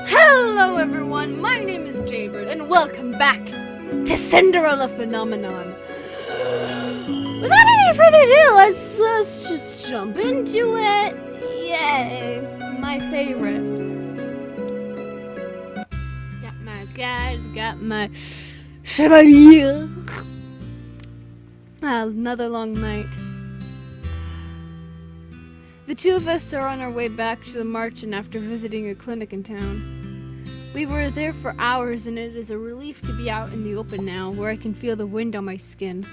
Hello everyone, my name is Jaybird and welcome back to Cinderella Phenomenon. Without any further ado, let's just jump into it. Yay, my favorite. Got my guide, got my chevalier. Another long night. The two of us are on our way back to the Marchen after visiting a clinic in town. We were there for hours, and it is a relief to be out in the open now, where I can feel the wind on my skin.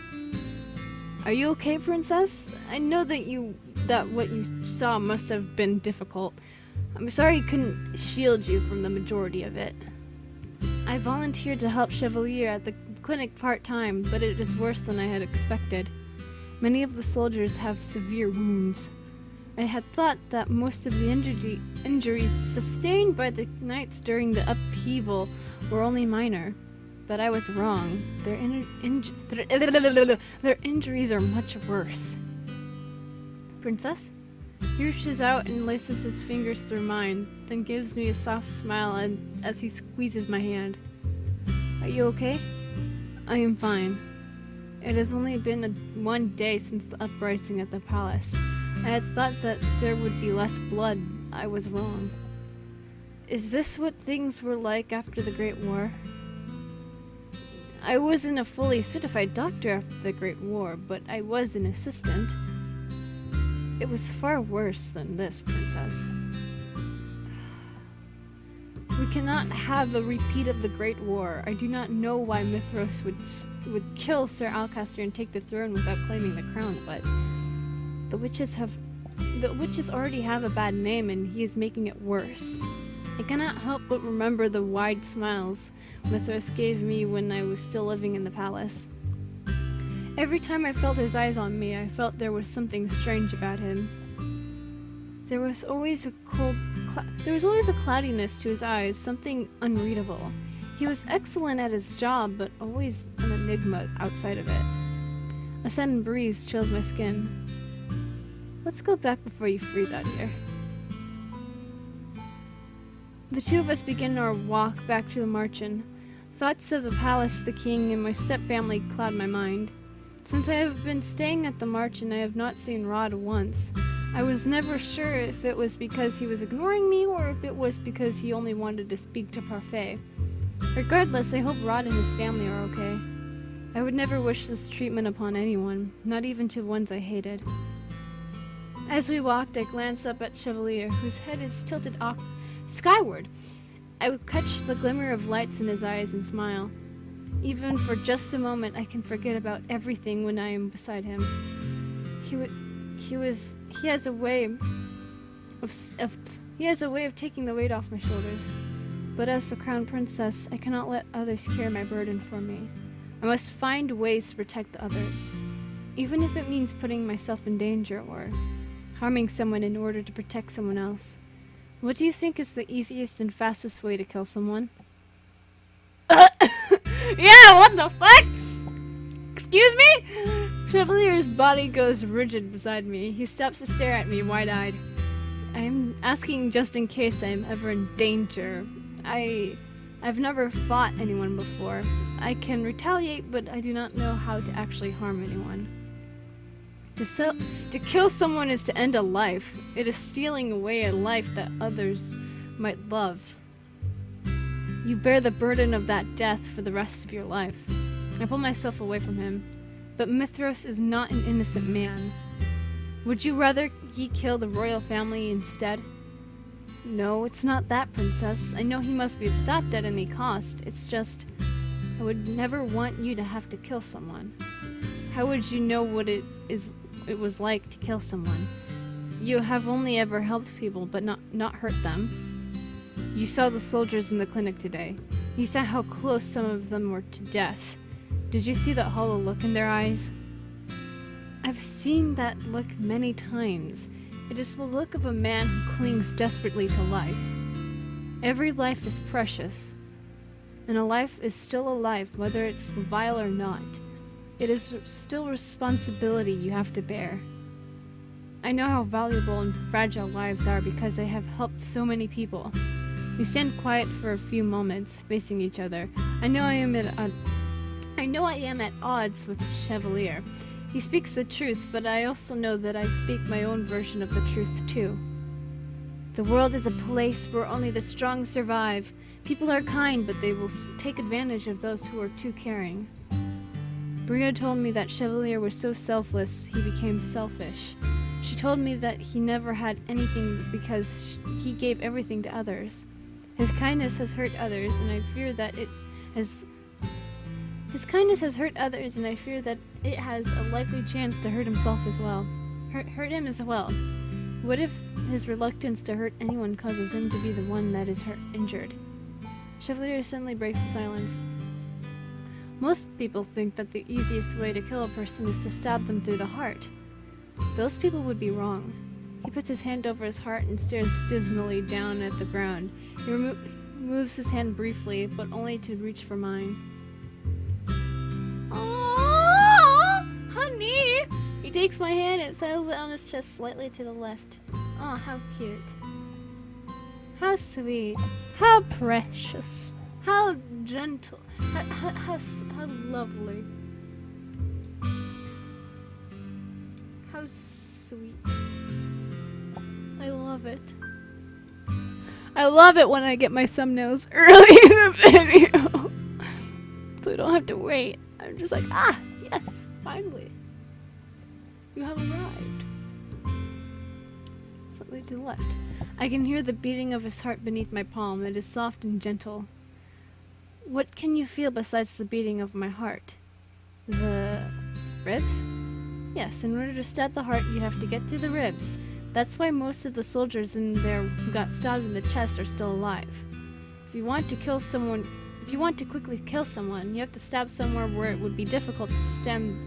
Are you okay, Princess? I know that what you saw must have been difficult. I'm sorry I couldn't shield you from the majority of it. I volunteered to help Chevalier at the clinic part-time, but it is worse than I had expected. Many of the soldiers have severe wounds. I had thought that most of the injuries sustained by the knights during the upheaval were only minor, but I was wrong. Their injuries are much worse. Princess? He reaches out and laces his fingers through mine, then gives me a soft smile as he squeezes my hand. Are you okay? I am fine. It has only been one day since the uprising at the palace. I had thought that there would be less blood. I was wrong. Is this what things were like after the Great War? I wasn't a fully certified doctor after the Great War, but I was an assistant. It was far worse than this, Princess. We cannot have a repeat of the Great War. I do not know why Mithros would kill Sir Alcaster and take the throne without claiming the crown, but the witches already have a bad name, and he is making it worse. I cannot help but remember the wide smiles Mithros gave me when I was still living in the palace. Every time I felt his eyes on me, I felt there was something strange about him. There was always a cloudiness to his eyes, something unreadable. He was excellent at his job, but always an enigma outside of it. A sudden breeze chills my skin. Let's go back before you freeze out here. The two of us begin our walk back to the Marchen. Thoughts of the palace, the king, and my step-family cloud my mind. Since I have been staying at the Marchen, I have not seen Rod once. I was never sure if it was because he was ignoring me or if it was because he only wanted to speak to Parfait. Regardless, I hope Rod and his family are okay. I would never wish this treatment upon anyone, not even to ones I hated. As we walked, I glanced up at Chevalier, whose head is tilted skyward. I would catch the glimmer of lights in his eyes and smile. Even for just a moment, I can forget about everything when I am beside him. He has a way of taking the weight off my shoulders. But as the crown princess, I cannot let others carry my burden for me. I must find ways to protect the others, even if it means putting myself in danger or harming someone in order to protect someone else. What do you think is the easiest and fastest way to kill someone? Yeah, what the fuck? Excuse me? Chevalier's body goes rigid beside me. He stops to stare at me, wide-eyed. I am asking just in case I am ever in danger. I've never fought anyone before. I can retaliate, but I do not know how to actually harm anyone. To kill someone is to end a life. It is stealing away a life that others might love. You bear the burden of that death for the rest of your life. I pull myself away from him. But Mithros is not an innocent man. Would you rather he kill the royal family instead? No, it's not that, Princess. I know he must be stopped at any cost. It's just, I would never want you to have to kill someone. How would you know what it was like to kill someone? You have only ever helped people, but not hurt them. You saw the soldiers in the clinic today. You saw how close some of them were to death. Did you see that hollow look in their eyes? I've seen that look many times. It is the look of a man who clings desperately to life. Every life is precious, and a life is still a life, whether it's vile or not. It is still responsibility you have to bear. I know how valuable and fragile lives are because I have helped so many people. We stand quiet for a few moments, facing each other. I know I am at odds with Chevalier. He speaks the truth, but I also know that I speak my own version of the truth too. The world is a place where only the strong survive. People are kind, but they will take advantage of those who are too caring. Bria told me that Chevalier was so selfless, he became selfish. She told me that he never had anything because he gave everything to others. His kindness has hurt others, and I fear that it has a likely chance to hurt himself as well. Hurt him as well. What if his reluctance to hurt anyone causes him to be the one that is injured? Chevalier suddenly breaks the silence. Most people think that the easiest way to kill a person is to stab them through the heart. Those people would be wrong. He puts his hand over his heart and stares dismally down at the ground. He moves his hand briefly, but only to reach for mine. Aww, honey! He takes my hand and settles it on his chest slightly to the left. Oh, how cute. How sweet. How precious. How gentle. How lovely. How sweet. I love it. I love it when I get my thumbnails early in the video. So I don't have to wait. I'm just like, yes, finally. You have arrived. Slightly to the left. I can hear the beating of his heart beneath my palm. It is soft and gentle. What can you feel besides the beating of my heart? The ribs? Yes, in order to stab the heart, you have to get through the ribs. That's why most of the soldiers in there who got stabbed in the chest are still alive. If you want to quickly kill someone, you have to stab somewhere where it would be difficult to stem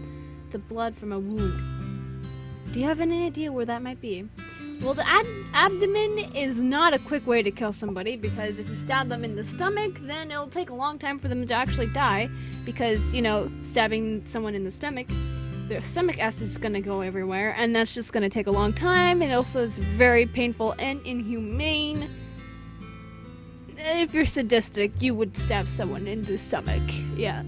the blood from a wound. Do you have any idea where that might be? Well, the abdomen is not a quick way to kill somebody, because if you stab them in the stomach, then it'll take a long time for them to actually die, because, stabbing someone in the stomach, their stomach acid is going to go everywhere, and that's just going to take a long time, and also it's very painful and inhumane. If you're sadistic, you would stab someone in the stomach, yeah.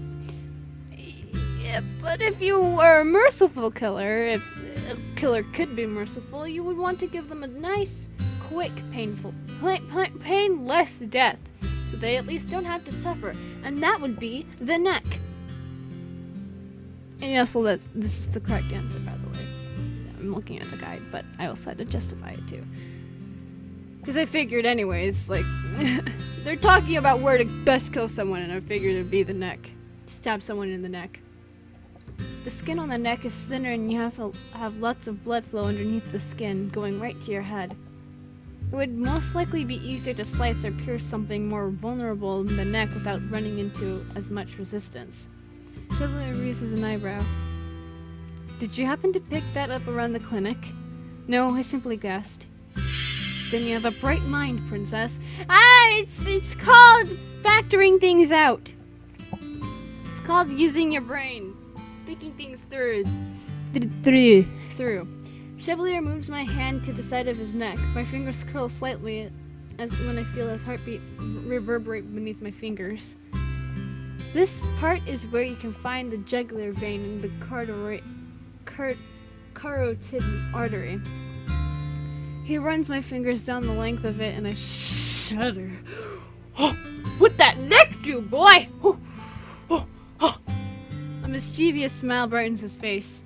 But if you were a merciful killer, if a killer could be merciful, you would want to give them a nice, quick, painless death, so they at least don't have to suffer, and that would be the neck. And yes, so this is the correct answer, by the way. I'm looking at the guide, but I also had to justify it too. Because I figured anyways, they're talking about where to best kill someone, and I figured it'd be the neck. Stab someone in the neck. The skin on the neck is thinner, and you have to have lots of blood flow underneath the skin, going right to your head. It would most likely be easier to slice or pierce something more vulnerable in the neck without running into as much resistance. Chevalier raises an eyebrow. Did you happen to pick that up around the clinic? No, I simply guessed. Then you have a bright mind, princess. It's called factoring things out. It's called using your brain. Thinking things through. Chevalier moves my hand to the side of his neck. My fingers curl slightly when I feel his heartbeat reverberate beneath my fingers. This part is where you can find the jugular vein and the carotid artery. He runs my fingers down the length of it, and I shudder. Oh, what that neck do, boy? A mischievous smile brightens his face.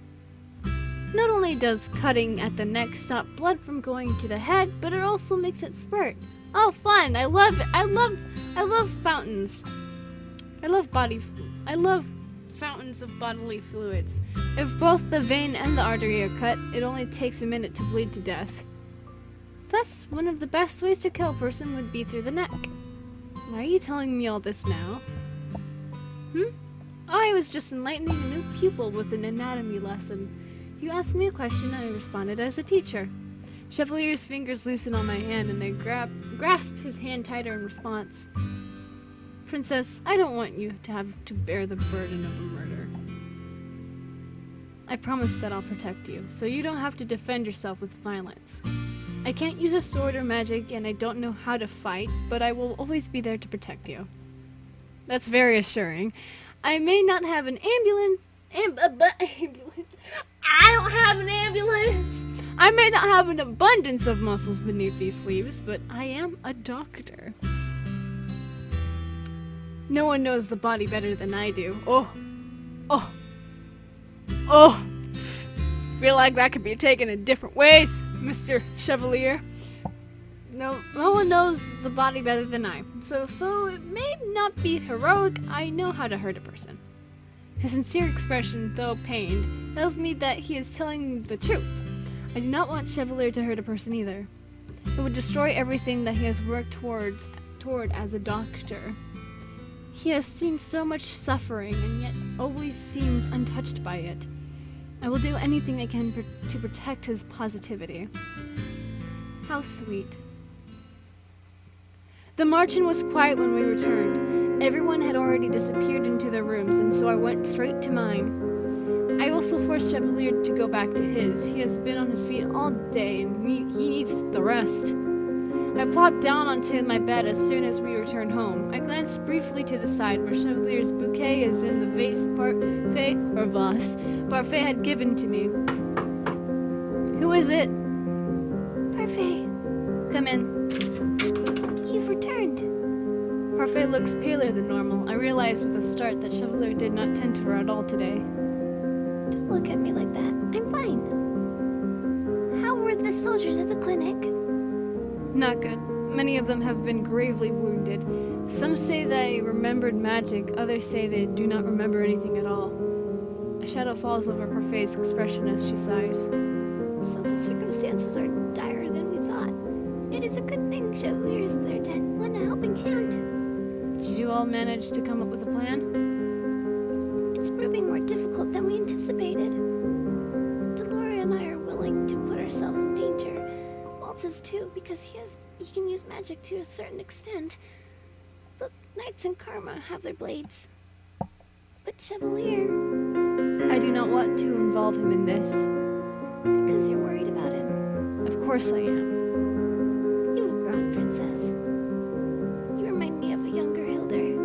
Not only does cutting at the neck stop blood from going to the head, but it also makes it spurt. Oh, fun! I love it. I love fountains. I love fountains of bodily fluids. If both the vein and the artery are cut, it only takes a minute to bleed to death. Thus, one of the best ways to kill a person would be through the neck. Why are you telling me all this now? Oh, I was just enlightening a new pupil with an anatomy lesson. You asked me a question and I responded as a teacher. Chevalier's fingers loosen on my hand and I grasp his hand tighter in response. Princess, I don't want you to have to bear the burden of a murder. I promise that I'll protect you, so you don't have to defend yourself with violence. I can't use a sword or magic, and I don't know how to fight, but I will always be there to protect you. That's very assuring. I may not have an ambulance. Ambulance. I don't have an ambulance. I may not have an abundance of muscles beneath these sleeves, but I am a doctor. No one knows the body better than I do. Oh. Feel like that could be taken in different ways, Mr. Chevalier. No one knows the body better than I. So though it may not be heroic, I know how to hurt a person. His sincere expression, though pained, tells me that he is telling the truth. I do not want Chevalier to hurt a person either. It would destroy everything that he has worked toward as a doctor. He has seen so much suffering and yet always seems untouched by it. I will do anything I can to protect his positivity. How sweet. The Marchen was quiet when we returned. Everyone had already disappeared into their rooms, and so I went straight to mine. I also forced Chevalier to go back to his. He has been on his feet all day, and he needs the rest. I plopped down onto my bed as soon as we returned home. I glanced briefly to the side where Chevalier's bouquet is in the vase Parfait had given to me. Who is it? Parfait. Come in. You've returned. Parfait looks paler than normal. I realized with a start that Chevalier did not tend to her at all today. Don't look at me like that. I'm fine. How were the soldiers at the clinic? Not good. Many of them have been gravely wounded. Some say they remembered magic, others say they do not remember anything at all. A shadow falls over Parfait's expression as she sighs. So the circumstances are dire than we thought. It is a good thing Chevalier is there to lend a helping hand. Did you all manage to come up with a plan? It's proving more difficult than we anticipated. Deloria and I are willing to put ourselves in danger. Walt is too, because he can use magic to a certain extent. The Knights in Karma have their blades. But Chevalier... I do not want to involve him in this. Because you're worried about him. Of course I am. You've grown, Princess. You remind me of a younger Hildur.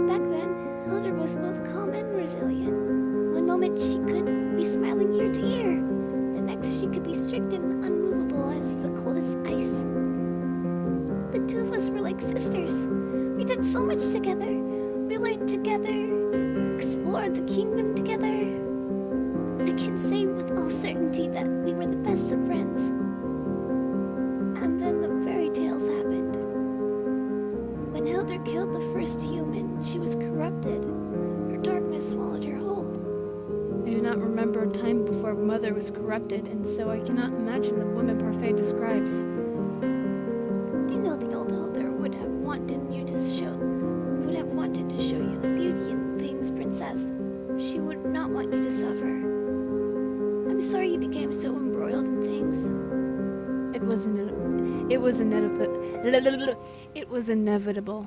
Back then, Hildur was both calm and resilient. One moment she could be smiling ear to ear. The next she could be strict and unmovable as the coldest ice. The two of us were like sisters. We did so much together. We learned together, explored the kingdom together. I can say with all certainty that we were the best of friends. And then the fairy tales happened. When Hildur killed the first human, she was corrupted. Her darkness swallowed her hope. I do not remember a time before Mother was corrupted, and so I cannot imagine the woman Parfait describes. You know the old Hildur would have wanted to show you the beauty in things, Princess. She would not want you to suffer. I'm sorry you became so embroiled in things. It was inevitable.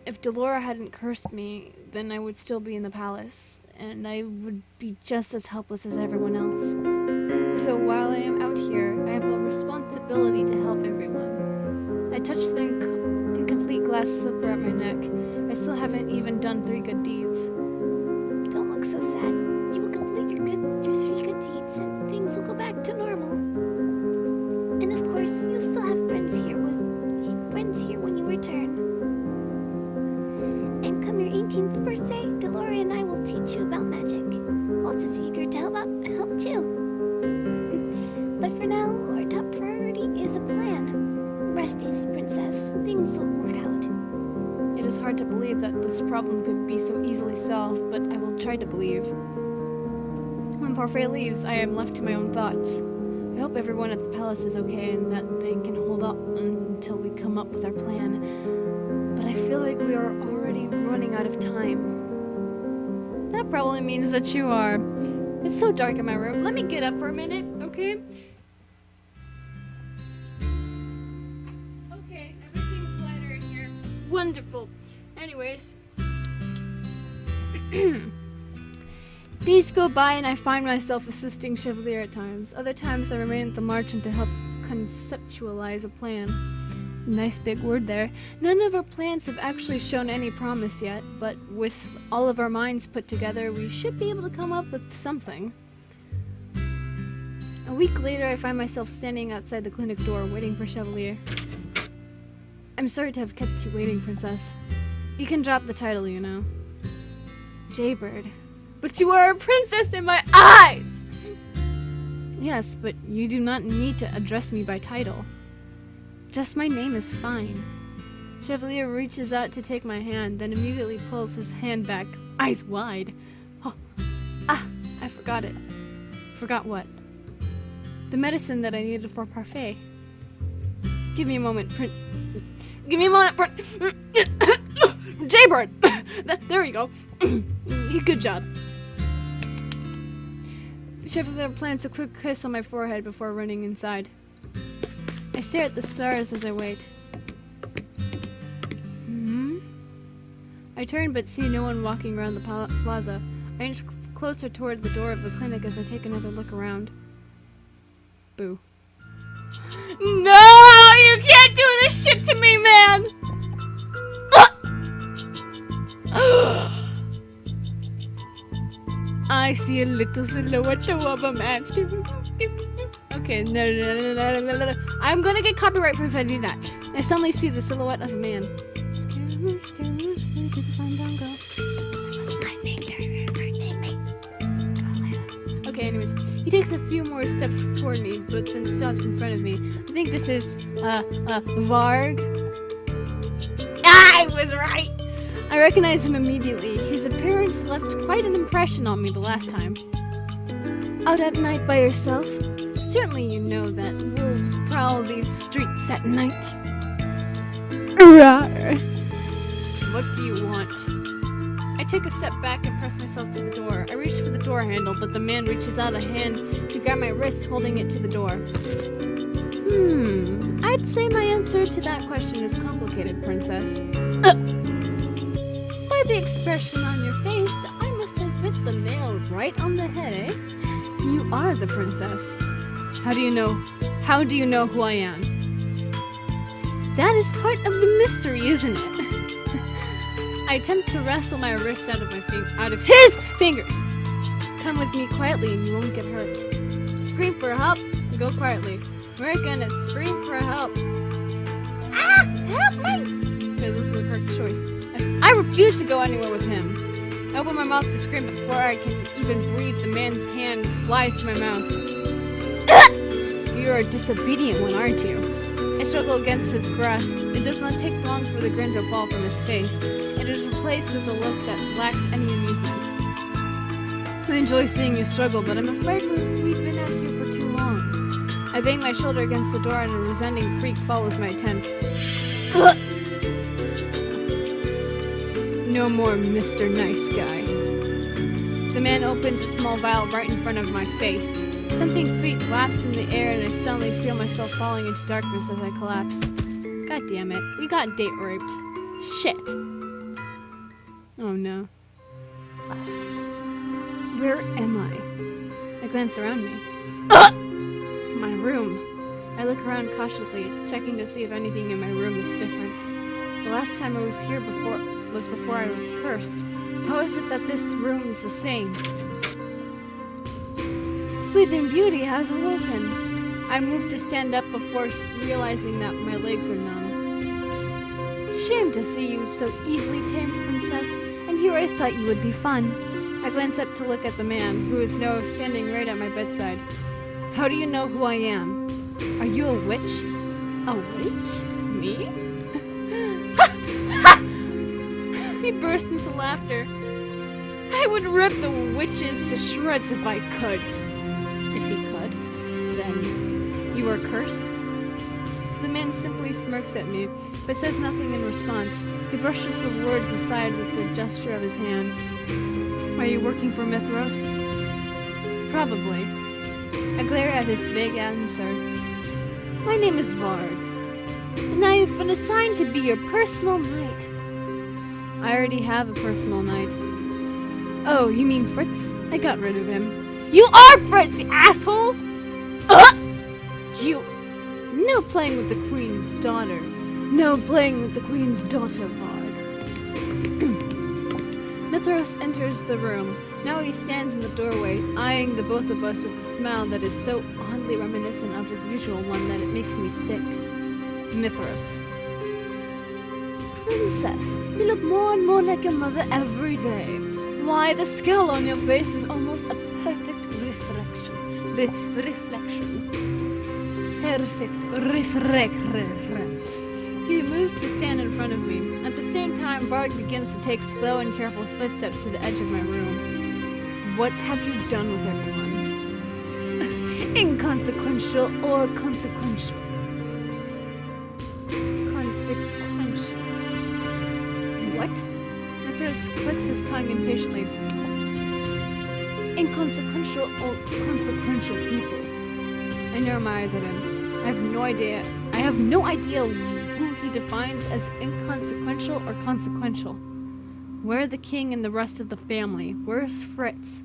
If Delora hadn't cursed me, then I would still be in the palace, and I would be just as helpless as everyone else. So while I am out here, I have the responsibility to help everyone. I touched the incomplete glass slipper at my neck. I still haven't even done 3 good deeds. Don't look so sad. You will complete your 3 good deeds, and things will go back to normal. And of course, you'll still have friends here when you return. And come your 18th birthday, Deloria and I will teach you about magic. Walt is eager to help too. But for now, our top priority is a plan. Rest easy, Princess. Things will work out. It is hard to believe that this problem could be so easily solved, but I will try to believe. When Parfait leaves, I am left to my own thoughts. I hope everyone at the palace is okay and that they can hold up until we come up with our plan. But I feel like we are already running out of time. That probably means that you are. It's so dark in my room. Let me get up for a minute, okay? Okay, everything's lighter in here. Wonderful. Anyways. Days go by and I find myself assisting Chevalier at times. Other times I remain at the margin to help conceptualize a plan. Nice big word there. None of our plans have actually shown any promise yet, but with all of our minds put together, we should be able to come up with something. A week later, I find myself standing outside the clinic door, waiting for Chevalier. I'm sorry to have kept you waiting, Princess. You can drop the title, you know. Jaybird. But you are a princess in my eyes! Yes, but you do not need to address me by title. Just my name is fine. Chevalier reaches out to take my hand, then immediately pulls his hand back, eyes wide. Oh. I forgot it. Forgot what? The medicine that I needed for Parfait. Give me a moment, Give me a moment, Jaybird! There we go. Good job. Chevalier plants a quick kiss on my forehead before running inside. I stare at the stars as I wait. I turn but see no one walking around the plaza. I inch closer toward the door of the clinic as I take another look around. Boo. No! You can't do this shit to me, man! I see a little silhouette of a man. Okay, no. I'm gonna get copyright if I do that. I suddenly see the silhouette of a man. Okay, anyways, he takes a few more steps toward me, but then stops in front of me. I think this is, Varg. I was right! I recognize him immediately. His appearance left quite an impression on me the last time. Out at night by yourself? Certainly you know that wolves prowl these streets at night. Rawr. What do you want? I take a step back and press myself to the door. I reach for the door handle, but the man reaches out a hand to grab my wrist, holding it to the door. I'd say my answer to that question is complicated, Princess. By the expression on your face, I must have hit the nail right on the head, eh? You are the princess. How do you know who I am? That is part of the mystery, isn't it? I attempt to wrestle my wrist out of his fingers. Come with me quietly and you won't get hurt. Scream for help and go quietly. We're gonna scream for help. Help me! Okay, this is the correct choice. I refuse to go anywhere with him. I open my mouth to scream, but before I can even breathe, the man's hand flies to my mouth. You're a disobedient one, aren't you? I struggle against his grasp. It does not take long for the grin to fall from his face. It is replaced with a look that lacks any amusement. I enjoy seeing you struggle, but I'm afraid we've been out here for too long. I bang my shoulder against the door and a resounding creak follows my attempt. No more Mr. Nice Guy. The man opens a small vial right in front of my face. Something sweet wafts in the air and I suddenly feel myself falling into darkness as I collapse. God damn it, we got date raped. Shit. Oh no. Where am I? I glance around me. My room. I look around cautiously, checking to see if anything in my room is different. The last time I was here was before I was cursed. How is it that this room is the same? Sleeping Beauty has awoken. I move to stand up before realizing that my legs are numb. Shame to see you so easily tamed, Princess, and here I thought you would be fun. I glance up to look at the man, who is now standing right at my bedside. How do you know who I am? Are you a witch? A witch? Me? He burst into laughter. I would rip the witches to shreds if I could. If he could, then you are cursed? The man simply smirks at me, but says nothing in response. He brushes the words aside with a gesture of his hand. Are you working for Mithros? Probably. I glare at his vague answer. My name is Varg, and I have been assigned to be your personal knight. I already have a personal knight. Oh, you mean Fritz? I got rid of him. You are Fritz, you asshole! You... No playing with the Queen's daughter. No playing with the Queen's daughter, Varg. Mithras enters the room. Now he stands in the doorway, eyeing the both of us with a smile that is so oddly reminiscent of his usual one that it makes me sick. Mithras. Princess, you look more and more like your mother every day. Why, the scowl on your face is almost a perfect reflection. The reflection. Perfect reflection. He moves to stand in front of me. At the same time, Varg begins to take slow and careful footsteps to the edge of my room. What have you done with everyone? Inconsequential or consequential? Consequential. What? Mithras clicks his tongue impatiently. Inconsequential or consequential people? I narrow my eyes at him. I have no idea who he defines as inconsequential or consequential. Where are the king and the rest of the family? Where's Fritz?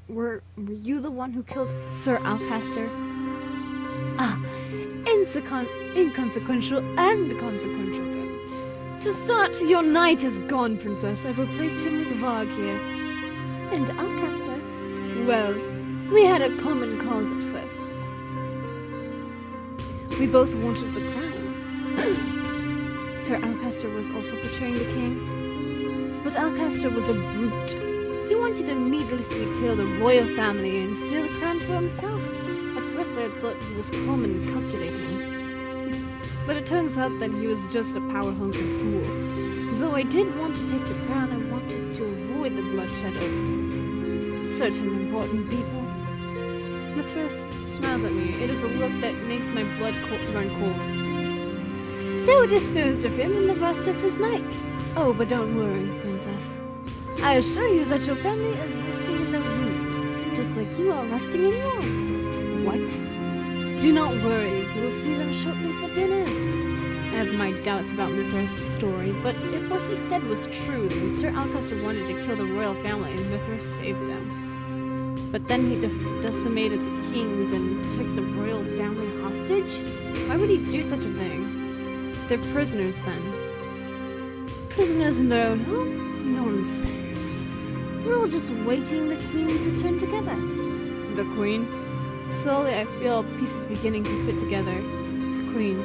Were you the one who killed Sir Alcaster? Ah, inconsequential and consequential then. To start, your knight is gone, princess. I've replaced him with Varg here. And Alcaster? Well, we had a common cause at first. We both wanted the crown. Sir Alcaster was also betraying the king. But Alcaster was a brute. He wanted to needlessly kill the royal family and steal the crown for himself. At first I thought he was calm and calculating. But it turns out that he was just a power-hungry fool. Though I did want to take the crown, I wanted to avoid the bloodshed of certain important people. Mithras smiles at me. It is a look that makes my blood run cold. So disposed of him and the rest of his knights. Oh, but don't worry, princess. I assure you that your family is resting in their rooms, just like you are resting in yours. What? Do not worry, you will see them shortly for dinner. I have my doubts about Mithras' story, but if what he said was true, then Sir Alcaster wanted to kill the royal family and Mithras saved them. But then he decimated the kings and took the royal family hostage? Why would he do such a thing? They're prisoners then. Prisoners in their own home? Nonsense. We're all just waiting the queen's return together. The queen? Slowly I feel pieces beginning to fit together. The queen.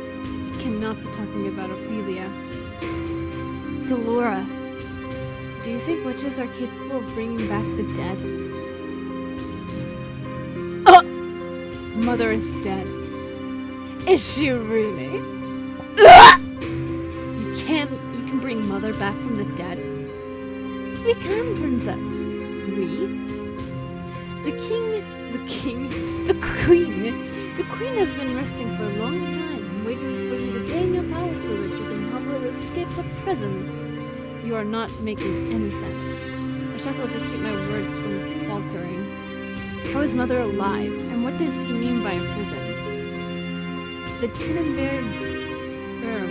He cannot be talking about Ophelia. Delora. Do you think witches are capable of bringing back the dead? Mother is dead. Is she really? You can bring Mother back from the dead? We can, princess. We? The queen has been resting for a long time, waiting for you to gain your power so that you can help her escape her prison. You are not making any sense. I struggle to keep my words from faltering. How is Mother alive, and what does he mean by a prison? The Cinderella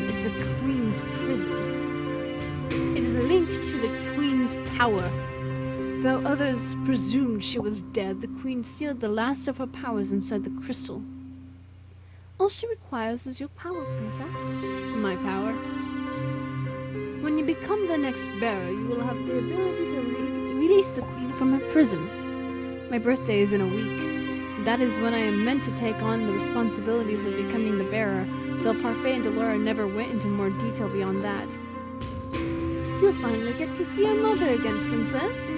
is the queen's prison. It is linked to the queen's power. Though others presumed she was dead, the queen sealed the last of her powers inside the crystal. All she requires is your power, princess. My power? When you become the next bearer, you will have the ability to release the queen from her prison. My birthday is in a week. That is when I am meant to take on the responsibilities of becoming the bearer, though Parfait and Delora never went into more detail beyond that. You'll finally get to see your mother again, princess.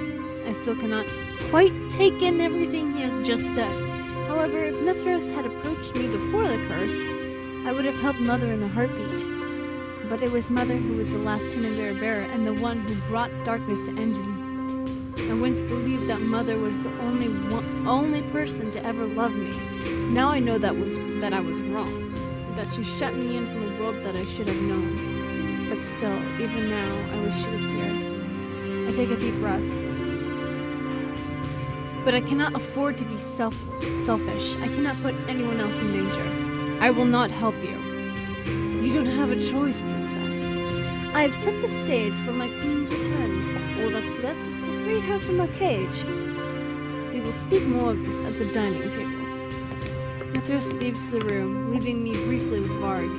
I still cannot quite take in everything he has just said. However, if Mithras had approached me before the curse, I would have helped Mother in a heartbeat. But it was Mother who was the last Cinderella bearer and the one who brought darkness to Angeli. I once believed that Mother was the only person to ever love me. Now I know that I was wrong. That she shut me in from a world that I should have known. But still, even now, I wish she was here. I take a deep breath. But I cannot afford to be selfish. I cannot put anyone else in danger. I will not help you. You don't have a choice, princess. I have set the stage for my queen's return. All that's left is to free her from her cage. We will speak more of this at the dining table. Mithras leaves the room, leaving me briefly with Varg.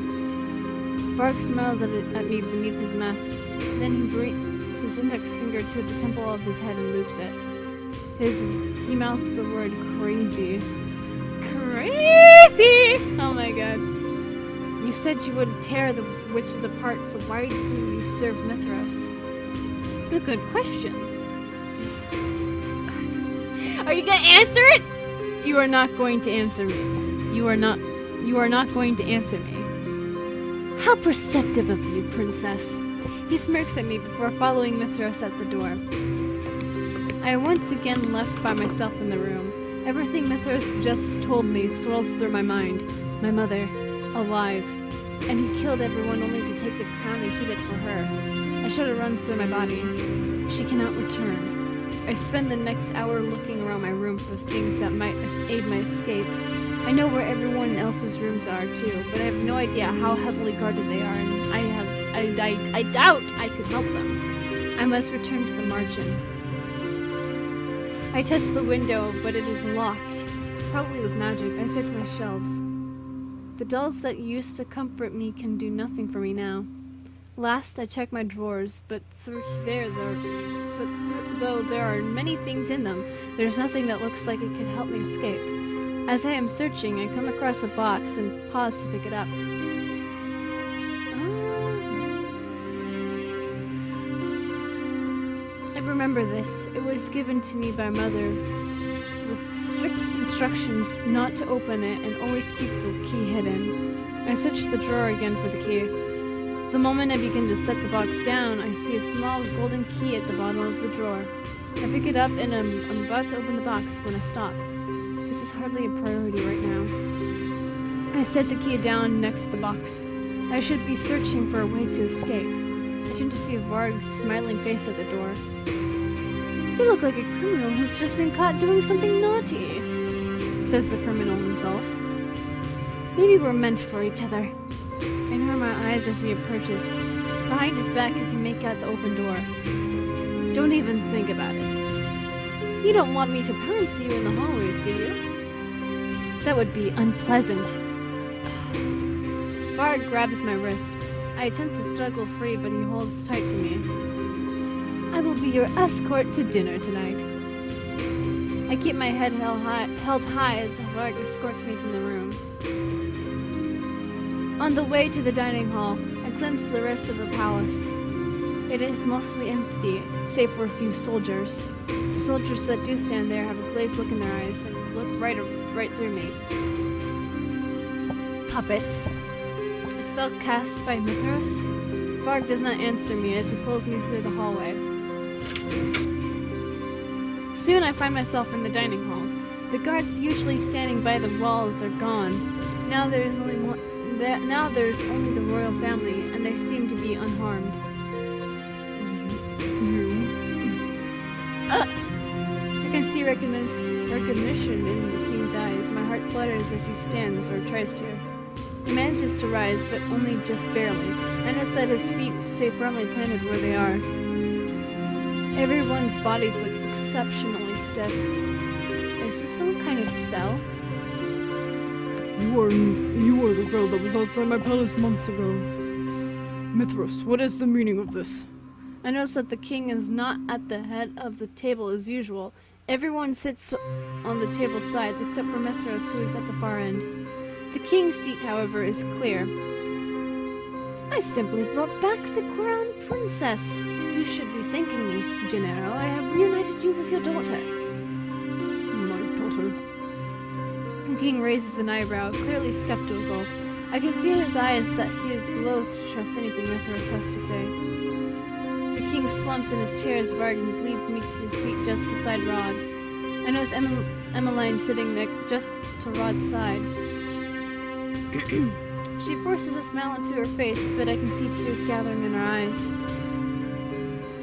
Varg smiles at me beneath his mask. Then he brings his index finger to the temple of his head and loops it. He mouths the word crazy. Crazy! Oh my god. You said you would tear the witches apart, so why do you serve Mithras? A good question. Are you gonna answer it? You are not going to answer me. You are not going to answer me. How perceptive of you, princess. He smirks at me before following Mithras at the door. I am once again left by myself in the room. Everything Mithras just told me swirls through my mind. My mother, alive. And he killed everyone only to take the crown and keep it for her. A shudder runs through my body. She cannot return. I spend the next hour looking around my room for things that might aid my escape. I know where everyone else's rooms are too, but I have no idea how heavily guarded they are, and I doubt I could help them. I must return to the margin. I test the window, but it is locked. Probably with magic. I search my shelves. The dolls that used to comfort me can do nothing for me now. Last, I check my drawers, but though there are many things in them, there's nothing that looks like it could help me escape. As I am searching, I come across a box and pause to pick it up. I remember this. It was given to me by Mother, with strict instructions not to open it and always keep the key hidden. I search the drawer again for the key. The moment I begin to set the box down, I see a small golden key at the bottom of the drawer. I pick it up and I'm about to open the box when I stop. This is hardly a priority right now. I set the key down next to the box. I should be searching for a way to escape. I turn to see Varg's smiling face at the door. You look like a criminal who's just been caught doing something naughty, says the criminal himself. Maybe we're meant for each other. I narrow my eyes as he approaches. Behind his back, I can make out the open door. Don't even think about it. You don't want me to pounce you in the hallways, do you? That would be unpleasant. Varg grabs my wrist. I attempt to struggle free, but he holds tight to me. I will be your escort to dinner tonight. I keep my head held high as Varg escorts me from the room. On the way to the dining hall, I glimpse the rest of the palace. It is mostly empty, save for a few soldiers. The soldiers that do stand there have a glazed look in their eyes and look right through me. Puppets. A spell cast by Mithras? Varg does not answer me as he pulls me through the hallway. Soon I find myself in the dining hall. The guards usually standing by the walls are gone. Now there's only the royal family, and they seem to be unharmed. I can see recognition in the king's eyes. My heart flutters as he stands or tries to. He manages to rise, but only just barely. I notice that his feet stay firmly planted where they are. Everyone's bodies look exceptionally stiff. Is this some kind of spell? You are the girl that was outside my palace months ago. Mithras, what is the meaning of this? I notice that the king is not at the head of the table as usual. Everyone sits on the table sides except for Mithras, who is at the far end. The king's seat, however, is clear. I simply brought back the crown princess. You should be thanking me, Gennaro. I have reunited you with your daughter. My daughter? The king raises an eyebrow, clearly skeptical. I can see in his eyes that he is loath to trust anything Mithras has to say. The king slumps in his chair as Varg leads me to a seat just beside Rod. I notice Emmeline sitting just to Rod's side. She forces a smile into her face, but I can see tears gathering in her eyes.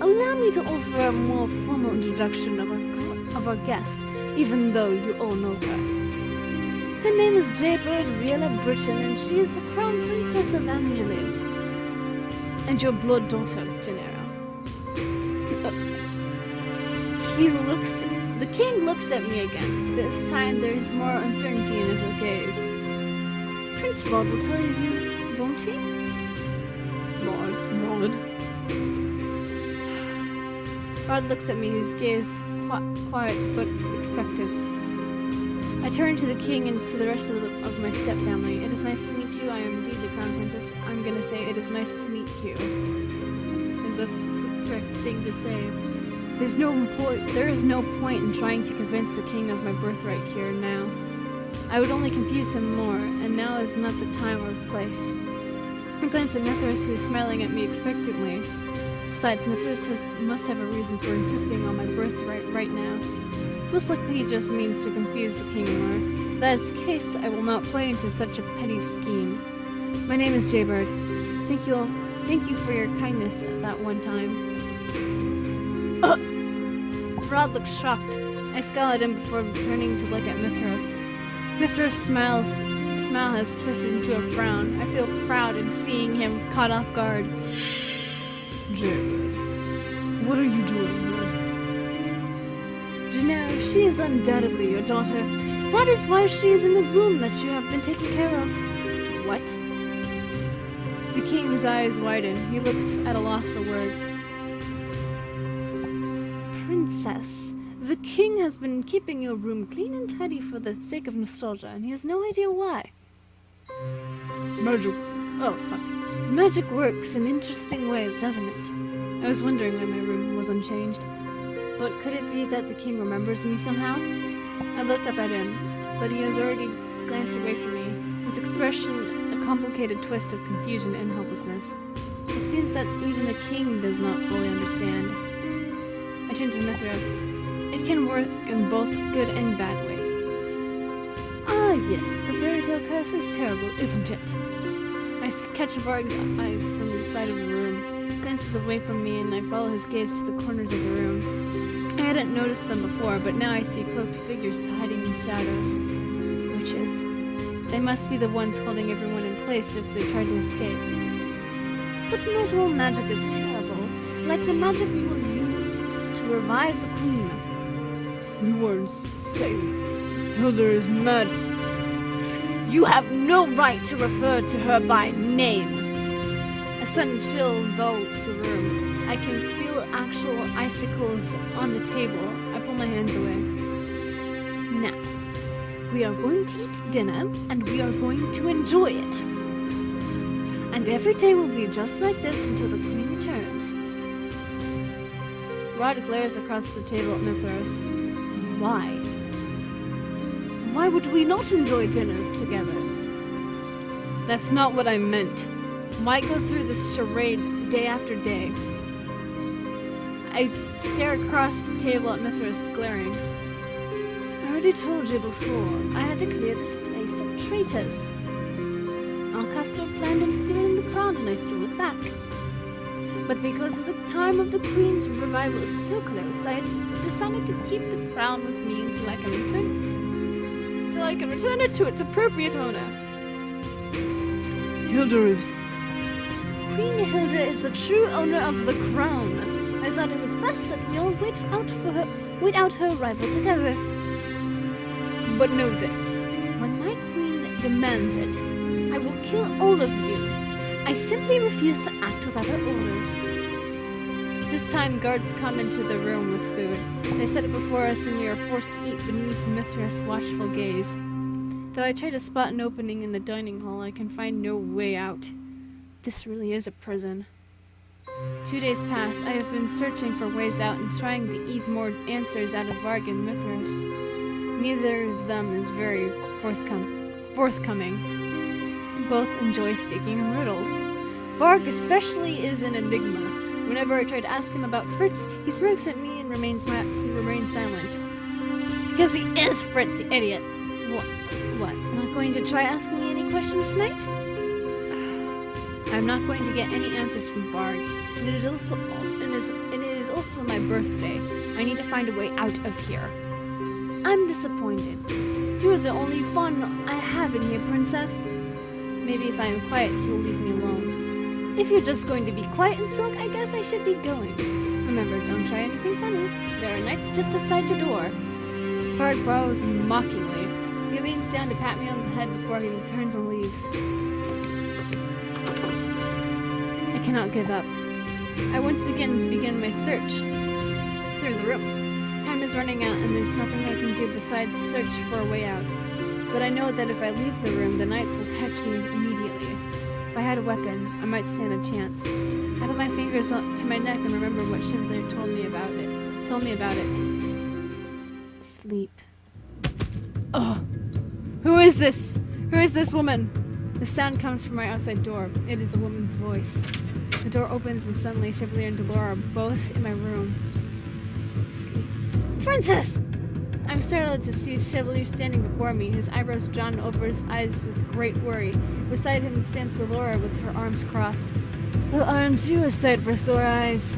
Allow me to offer a more formal introduction of our guest, even though you all know her. Her name is Jaybird Riella Britton, and she is the crown princess of Angeline. and your blood daughter, Gennaro. The king looks at me again. This time there is more uncertainty in his gaze. Prince Rod will tell you, won't he? Rod? Rod looks at me, his gaze quiet but expectant. I turn to the king and to the rest of my stepfamily. It is nice to meet you. I am indeed the crown princess. I'm gonna say it is nice to meet you. Is that the correct thing to say? There is no point in trying to convince the king of my birthright here now. I would only confuse him more, and now is not the time or place. I glance at Mithras, who is smiling at me expectantly. Besides, Mithras must have a reason for insisting on my birthright right now. Most likely it just means to confuse the king more. If that is the case, I will not play into such a petty scheme. My name is Jaybird. Thank you for your kindness at that one time. Rod looks shocked. I scowl at him before turning to look at Mithras. Mithras' smile has twisted into a frown. I feel proud in seeing him caught off guard. Jaybird, what are you doing here? Gennaro, she is undoubtedly your daughter. That is why she is in the room that you have been taking care of. What? The king's eyes widen. He looks at a loss for words. Princess, the king has been keeping your room clean and tidy for the sake of nostalgia, and he has no idea why. Magic. Oh, fuck. Magic works in interesting ways, doesn't it? I was wondering why my room was unchanged. But could it be that the king remembers me somehow? I look up at him, but he has already glanced away from me, his expression a complicated twist of confusion and helplessness. It seems that even the king does not fully understand. I turn to Mithras. It can work in both good and bad ways. Ah, yes, the fairy tale curse is terrible, isn't it? I catch Varg's eyes from the side of the room. He glances away from me, and I follow his gaze to the corners of the room. I hadn't noticed them before, but now I see cloaked figures hiding in shadows. Witches. They must be the ones holding everyone in place if they tried to escape. But not all magic is terrible, like the magic we will use to revive the queen. You are insane. Hilda is mad. You have no right to refer to her by name. A sudden chill envelops the room. I can feel actual icicles on the table. I pull my hands away. Now, we are going to eat dinner, and we are going to enjoy it. And every day will be just like this until the queen returns. Rod glares across the table at Mithras. Why? Why would we not enjoy dinners together? That's not what I meant. Why go through this charade day after day? I stare across the table at Mithras, glaring. I already told you before, I had to clear this place of traitors. Alcastor planned on stealing the crown and I stole it back. But because the time of the Queen's revival is so close, I decided to keep the crown with me until I can return it to its appropriate owner. Hilda is... Queen Hilda is the true owner of the crown. I thought it was best that we all wait out her arrival together. But know this, when my queen demands it, I will kill all of you. I simply refuse to act without her orders. This time, guards come into the room with food. They set it before us, and we are forced to eat beneath Mithras' watchful gaze. Though I try to spot an opening in the dining hall, I can find no way out. This really is a prison. 2 days pass. I have been searching for ways out and trying to ease more answers out of Varg and Mithras. Neither of them is very forthcoming. Both enjoy speaking in riddles. Varg especially is an enigma. Whenever I try to ask him about Fritz, he smirks at me and remains silent. Because he is Fritz, you idiot! What? Not going to try asking me any questions tonight? I'm not going to get any answers from Varg, and it is also my birthday. I need to find a way out of here. I'm disappointed. You're the only fun I have in here, princess. Maybe if I am quiet, he will leave me alone. If you're just going to be quiet and sulk, I guess I should be going. Remember, don't try anything funny. There are knights just outside your door. Varg bows mockingly. He leans down to pat me on the head before he turns and leaves. I cannot give up. I once again begin my search through the room. Time is running out and there's nothing I can do besides search for a way out. But I know that if I leave the room, the knights will catch me immediately. If I had a weapon, I might stand a chance. I put my fingers to my neck and remember what Chevalier told me about it. Sleep. Oh! Who is this? Who is this woman? The sound comes from my outside door. It is a woman's voice. The door opens and suddenly Chevalier and Delora are both in my room. Sleep. Princess! I'm startled to see Chevalier standing before me, his eyebrows drawn over his eyes with great worry. Beside him stands Delora with her arms crossed. Well, aren't you a sight for sore eyes?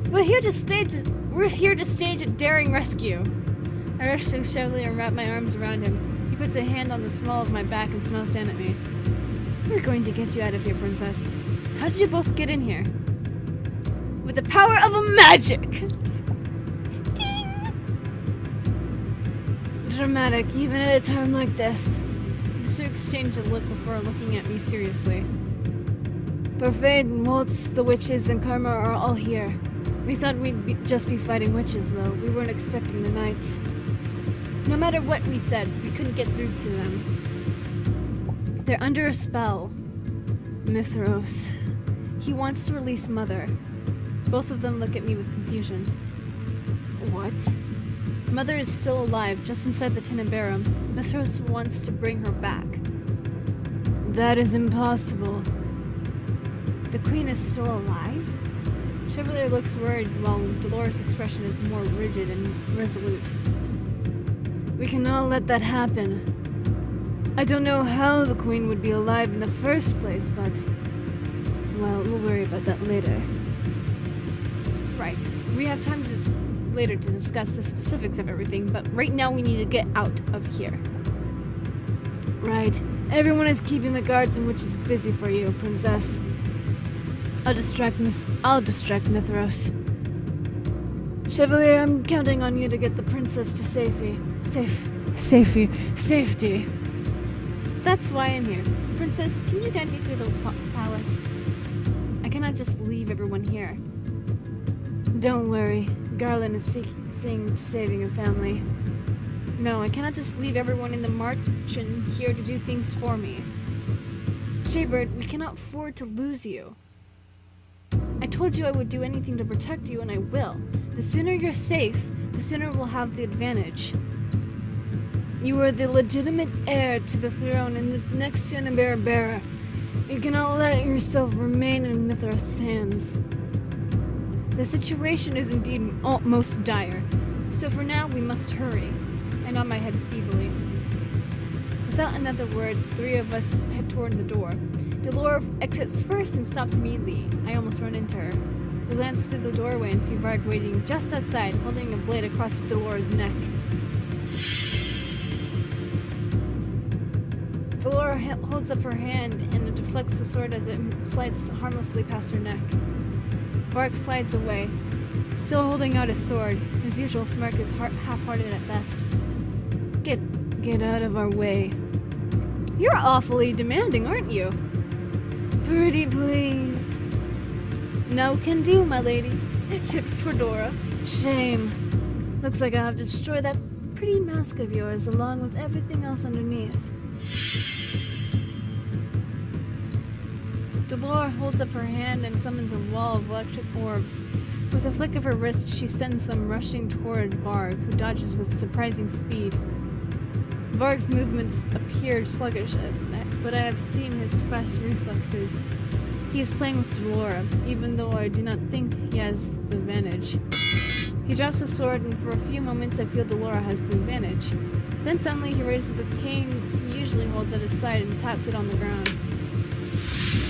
We're here to stage a daring rescue. I rush to Chevalier and wrap my arms around him. He puts a hand on the small of my back and smiles down at me. We're going to get you out of here, princess. How did you both get in here? With the power of a magic! Dramatic, even at a time like this. The two exchange a look before looking at me seriously. Parfait, Waltz, the witches, and Karma are all here. We thought we'd just be fighting witches, though. We weren't expecting the knights. No matter what we said, we couldn't get through to them. They're under a spell. Mithros. He wants to release Mother. Both of them look at me with confusion. What? Mother is still alive, just inside the Tenebrarum. Mithros wants to bring her back. That is impossible. The Queen is still alive? Chevalier looks worried, while Dolores' expression is more rigid and resolute. We cannot let that happen. I don't know how the Queen would be alive in the first place, but... well, we'll worry about that later. Right. We have time later to discuss the specifics of everything, but right now we need to get out of here. Right. Everyone is keeping the guards and witches busy for you, princess. I'll distract Mithros. Chevalier, I'm counting on you to get the princess to safety. Safety. That's why I'm here. Princess, can you guide me through the palace? I cannot just leave everyone here. Don't worry. Garland is seeing to saving your family. No, I cannot just leave everyone in the marchen here to do things for me. Jaybird, we cannot afford to lose you. I told you I would do anything to protect you, and I will. The sooner you're safe, the sooner we'll have the advantage. You are the legitimate heir to the throne and the next Cinderella bearer. You cannot let yourself remain in Mithras' hands. The situation is indeed most dire, so for now we must hurry. I nod my head feebly. Without another word, the three of us head toward the door. Delora exits first and stops immediately. I almost run into her. We glance through the doorway and see Varg waiting just outside, holding a blade across Delora's neck. Delora holds up her hand and deflects the sword as it slides harmlessly past her neck. Varg slides away, still holding out his sword. His usual smirk is half-hearted at best. Get out of our way. You're awfully demanding, aren't you? Pretty please. No can do, my lady. Chips for Dora. Shame. Looks like I'll have to destroy that pretty mask of yours along with everything else underneath. Delora holds up her hand and summons a wall of electric orbs. With a flick of her wrist, she sends them rushing toward Varg, who dodges with surprising speed. Varg's movements appear sluggish, but I have seen his fast reflexes. He is playing with Delora, even though I do not think he has the advantage. He drops his sword, and for a few moments I feel Delora has the advantage. Then suddenly he raises the cane he usually holds at his side and taps it on the ground.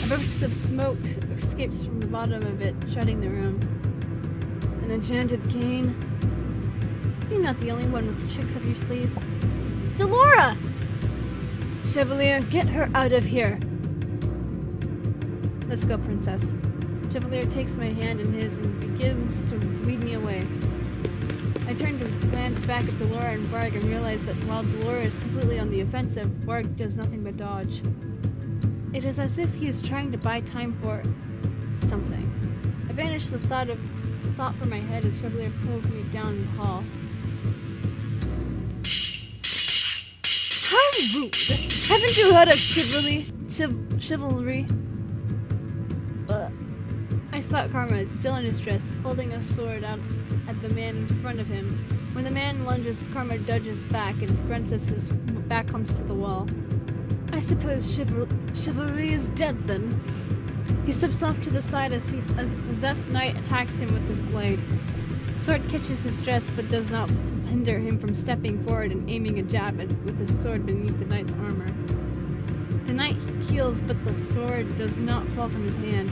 A burst of smoke escapes from the bottom of it, shutting the room. An enchanted cane? You're not the only one with tricks up your sleeve. Delora! Chevalier, get her out of here. Let's go, princess. Chevalier takes my hand in his and begins to lead me away. I turn to glance back at Delora and Varg and realize that while Delora is completely on the offensive, Varg does nothing but dodge. It is as if he is trying to buy time for something. I banish the thought from my head as Chevalier pulls me down the hall. How rude! Haven't you heard of chivalry? Chivalry? I spot Karma, still in his dress, holding a sword out at the man in front of him. When the man lunges, Karma dodges back and grunts as his back comes to the wall. I suppose chivalry is dead then. He steps off to the side as the possessed knight attacks him with his blade. The sword catches his dress but does not hinder him from stepping forward and aiming a jab with his sword beneath the knight's armor. The knight keels, but the sword does not fall from his hand.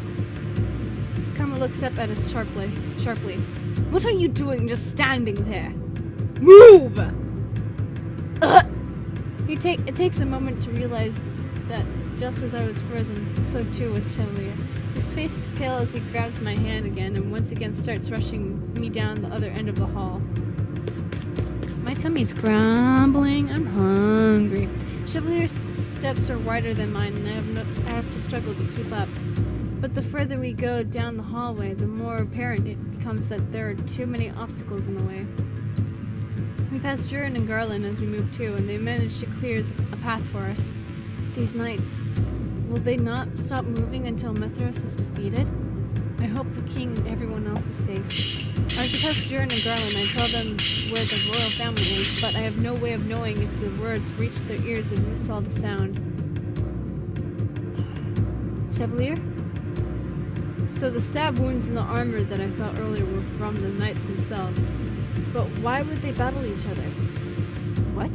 Karma looks up at us sharply. What are you doing just standing there? Move! It takes a moment to realize that just as I was frozen, so too was Chevalier. His face is pale as he grabs my hand again and once again starts rushing me down the other end of the hall. My tummy's grumbling. I'm hungry. Chevalier's steps are wider than mine and I have to struggle to keep up. But the further we go down the hallway, the more apparent it becomes that there are too many obstacles in the way. We pass Jurin and Garland as we move too, and they manage to clear a path for us. These knights, will they not stop moving until Mithras is defeated? I hope the king and everyone else is safe. As we pass Jurin and Garland, I tell them where the royal family is, but I have no way of knowing if the words reach their ears amidst all the sound. Chevalier? So the stab wounds in the armor that I saw earlier were from the knights themselves. But why would they battle each other? What?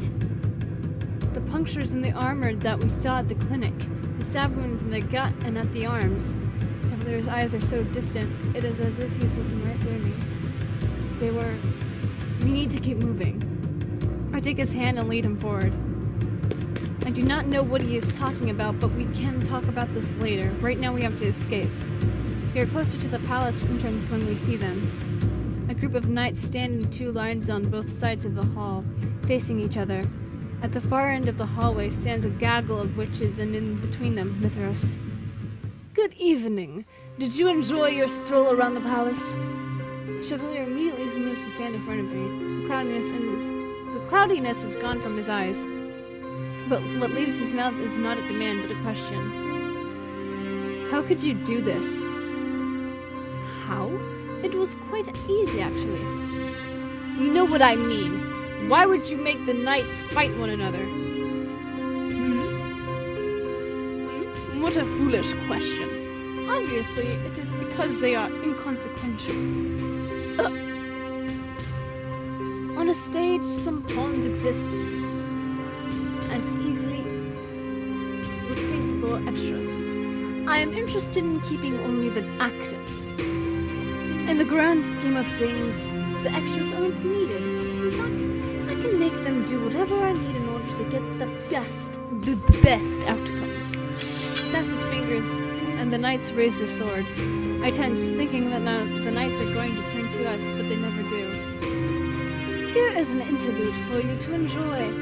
The punctures in the armor that we saw at the clinic, the stab wounds in the gut and at the arms. Chevalier's eyes are so distant, it is as if he's looking right through me. We need to keep moving. I take his hand and lead him forward. I do not know what he is talking about, but we can talk about this later. Right now we have to escape. We are closer to the palace entrance when we see them. A group of knights stand in two lines on both sides of the hall, facing each other. At the far end of the hallway stands a gaggle of witches, and in between them, Mithras. Good evening. Did you enjoy your stroll around the palace? Chevalier immediately moves to stand in front of me. The cloudiness is gone from his eyes. But what leaves his mouth is not a demand, but a question. How could you do this? How? It was quite easy, actually. You know what I mean. Why would you make the knights fight one another? What a foolish question. Obviously, it is because they are inconsequential. On a stage, some pawns exist as easily replaceable extras. I am interested in keeping only the actors. In the grand scheme of things, the extras aren't needed. In fact, I can make them do whatever I need in order to get the best outcome. He snaps his fingers, and the knights raise their swords. I tense, thinking that now the knights are going to turn to us, but they never do. Here is an interlude for you to enjoy.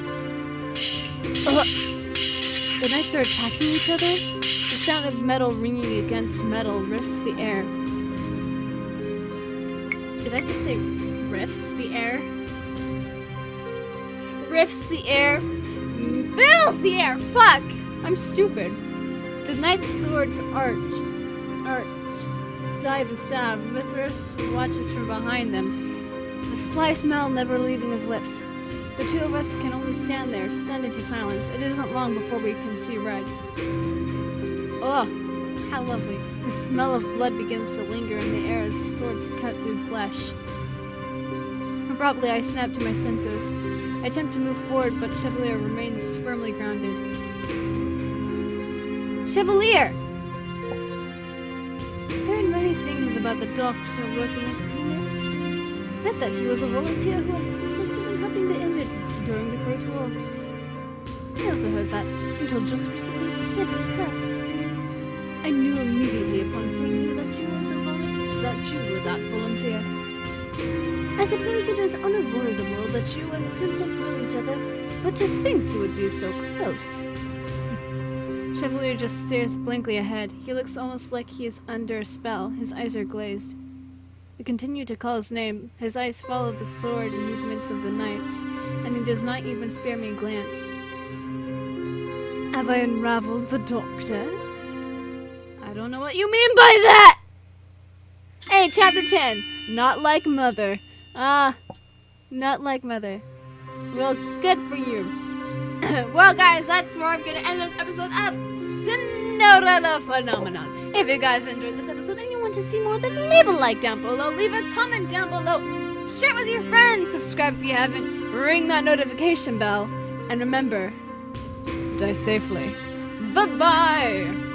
The knights are attacking each other? The sound of metal ringing against metal rifts the air. Did I just say riffs the air? Riffs the air? Fills the air! Fuck! I'm stupid. The knights' swords arch, dive and stab. Mithras watches from behind them, the sly smile never leaving his lips. The two of us can only stand there, stunned into silence. It isn't long before we can see red. Ugh, how lovely. The smell of blood begins to linger in the air as swords cut through flesh. Abruptly, I snap to my senses. I attempt to move forward, but Chevalier remains firmly grounded. Chevalier! I heard many things about the doctor working at the clinics. I bet that he was a volunteer who had assisted in helping the injured during the Great War. I also heard that, until just recently, he had been cursed. I knew immediately upon seeing you that you were that volunteer. I suppose it is unavoidable that you and the princess know each other, but to think you would be so close. Chevalier just stares blankly ahead. He looks almost like he is under a spell. His eyes are glazed. We continue to call his name. His eyes follow the sword and movements of the knights, and he does not even spare me a glance. Have I unraveled the doctor? I don't know what you mean by that! Hey, chapter 10. Not like mother. Not like mother. Well, good for you. Well, guys, that's where I'm gonna end this episode of Cinderella Phenomenon. If you guys enjoyed this episode and you want to see more, then leave a like down below, leave a comment down below, share with your friends, subscribe if you haven't, ring that notification bell, and remember, die safely. Bye-bye!